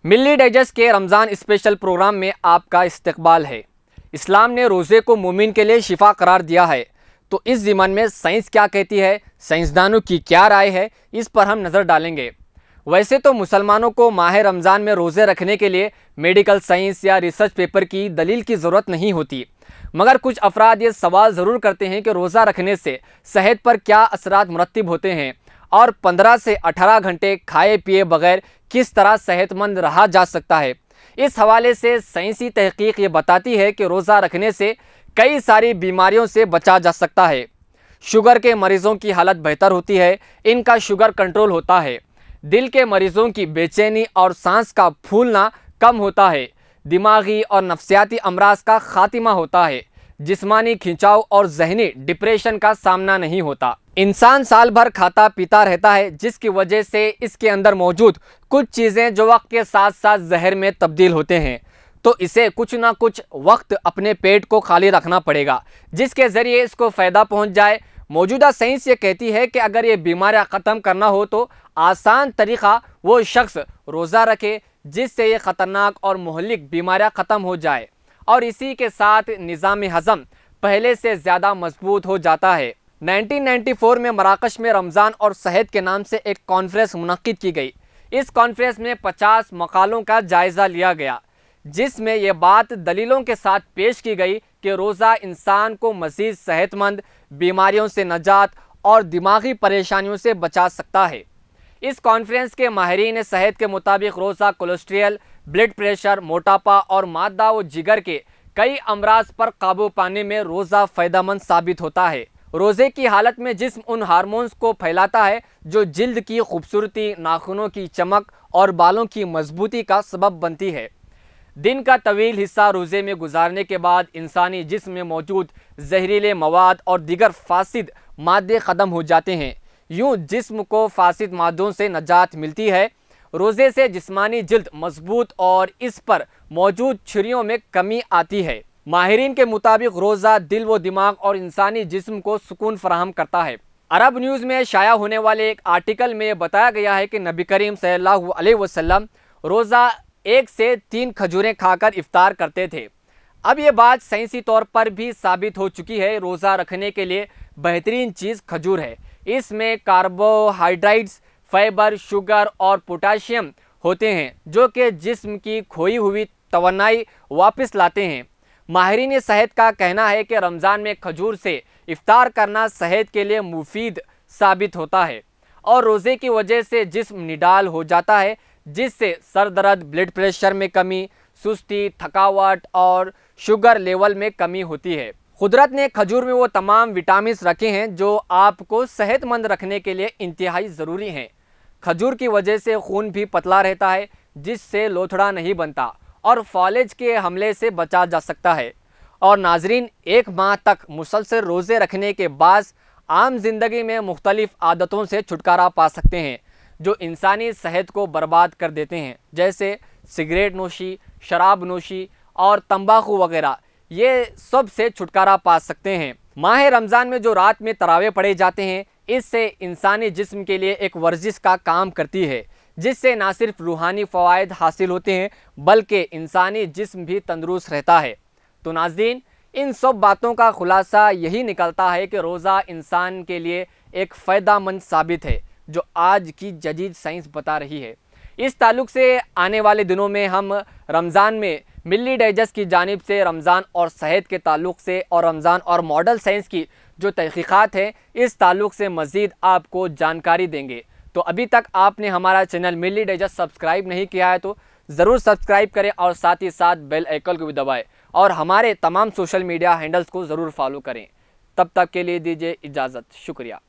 मिल्ली डाइजेस्ट के Ramzan special programme में आपका इस्तकबाल है। इस्लाम ने रोज़े को मोमिन के लिए शिफा करार दिया है, तो इस ज़िमन में साइंस क्या कहती है, साइंसदानों की क्या राय है, इस पर हम नज़र डालेंगे। वैसे तो मुसलमानों को माह रमज़ान में रोज़े रखने के लिए मेडिकल साइंस या रिसर्च पेपर की दलील की ज़रूरत नहीं होती, मगर कुछ अफराद ये सवाल ज़रूर करते हैं कि रोज़ा रखने से सेहत पर क्या असरात मुरत्तिब होते हैं और 15 से 18 घंटे खाए पिए बगैर किस तरह सेहतमंद रहा जा सकता है। इस हवाले से साइंसी तहकीक ये बताती है कि रोज़ा रखने से कई सारी बीमारियों से बचा जा सकता है। शुगर के मरीज़ों की हालत बेहतर होती है, इनका शुगर कंट्रोल होता है। दिल के मरीज़ों की बेचैनी और सांस का फूलना कम होता है। दिमागी और नफ्सियाती अमराज का खात्मा होता है। जिस्मानी खिंचाव और जहनी डिप्रेशन का सामना नहीं होता। इंसान साल भर खाता पीता रहता है, जिसकी वजह से इसके अंदर मौजूद कुछ चीज़ें जो वक्त के साथ साथ जहर में तब्दील होते हैं, तो इसे कुछ ना कुछ वक्त अपने पेट को खाली रखना पड़ेगा, जिसके ज़रिए इसको फ़ायदा पहुंच जाए। मौजूदा साइंस ये कहती है कि अगर ये बीमारियां ख़त्म करना हो तो आसान तरीक़ा वो शख्स रोज़ा रखे जिससे ये ख़तरनाक और मुहल्लिक बीमारियां ख़त्म हो जाए, और इसी के साथ निज़ाम हज़म पहले से ज़्यादा मजबूत हो जाता है। 1994 में मराकश में रमज़ान और सेहत के नाम से एक कॉन्फ्रेंस मुनक्किद की गई। इस कॉन्फ्रेंस में 50 मकालों का जायज़ा लिया गया, जिसमें यह बात दलीलों के साथ पेश की गई कि रोज़ा इंसान को मज़ीद सेहतमंद, बीमारियों से नजात और दिमागी परेशानियों से बचा सकता है। इस कॉन्फ्रेंस के माहिरीन सेहत के मुताबिक रोज़ा कोलेस्ट्रॉल, ब्लड प्रेशर, मोटापा और मादा व जिगर के कई अमराज पर काबू पाने में रोज़ा फ़ायदेमंद साबित होता है। रोज़े की हालत में जिस्म उन हार्मोन्स को फैलाता है जो जिल्द की खूबसूरती, नाखूनों की चमक और बालों की मजबूती का सबब बनती है। दिन का तवील हिस्सा रोज़े में गुजारने के बाद इंसानी जिस्म में मौजूद जहरीले मवाद और दीगर फासिद मादे ख़त्म हो जाते हैं। यूँ जिस्म को फासिद मादों से नजात मिलती है। रोज़े से जिस्मानी जिल्द मजबूत और इस पर मौजूद छुरियों में कमी आती है। माहिरीन के मुताबिक रोज़ा दिल व दिमाग और इंसानी जिस्म को सुकून फराहम करता है। अरब न्यूज़ में शाया होने वाले एक आर्टिकल में बताया गया है कि नबी करीम सल्लल्लाहु अलैहि वसल्लम रोज़ा 1 से 3 खजूरें खाकर इफ्तार करते थे। अब ये बात साइंसी तौर पर भी साबित हो चुकी है। रोज़ा रखने के लिए बेहतरीन चीज़ खजूर है। इसमें कार्बोहाइड्रेट्स, फाइबर, शुगर और पोटाशियम होते हैं जो कि जिस्म की खोई हुई तवन्नाई वापस लाते हैं। माहिरीन सेहत का कहना है कि रमज़ान में खजूर से इफ्तार करना सेहत के लिए मुफीद साबित होता है और रोज़े की वजह से जिस्म निडाल हो जाता है, जिससे सर दर्द, ब्लड प्रेशर में कमी, सुस्ती, थकावट और शुगर लेवल में कमी होती है। कुदरत ने खजूर में वो तमाम विटामिन रखे हैं जो आपको सेहतमंद रखने के लिए इंतहाई ज़रूरी हैं। खजूर की वजह से खून भी पतला रहता है, जिससे लोथड़ा नहीं बनता और फॉलेज के हमले से बचा जा सकता है। और नाजरीन, 1 माह तक मुसलसल रोज़े रखने के बाद आम जिंदगी में मुख्तलिफ आदतों से छुटकारा पा सकते हैं जो इंसानी सेहत को बर्बाद कर देते हैं, जैसे सिगरेट नोशी, शराब नोशी और तंबाकू वगैरह। ये सब से छुटकारा पा सकते हैं। माह रमज़ान में जो रात में तरावे पढ़े जाते हैं, इससे इंसानी जिस्म के लिए एक वर्जिश का काम करती है, जिससे ना सिर्फ रूहानी फ़वाइद हासिल होते हैं बल्कि इंसानी जिस्म भी तंदुरुस्त रहता है। तो नाज़रीन, इन सब बातों का खुलासा यही निकलता है कि रोज़ा इंसान के लिए एक फ़ायदेमंद साबित है, जो आज की जदीद साइंस बता रही है। इस ताल्लुक़ से आने वाले दिनों में हम रमज़ान में मिल्ली डाइजेस्ट की जानिब से रमज़ान और सेहत के ताल्लुक़ से और रमज़ान और मॉडल साइंस की जो तहक़ीक़ात हैं, इस ताल्लुक़ से मज़ीद आपको जानकारी देंगे। तो अभी तक आपने हमारा चैनल मिल्ली डाइजेस्ट सब्सक्राइब नहीं किया है तो ज़रूर सब्सक्राइब करें और साथ ही साथ बेल आइकन को भी दबाएं और हमारे तमाम सोशल मीडिया हैंडल्स को ज़रूर फॉलो करें। तब तक के लिए दीजिए इजाज़त। शुक्रिया।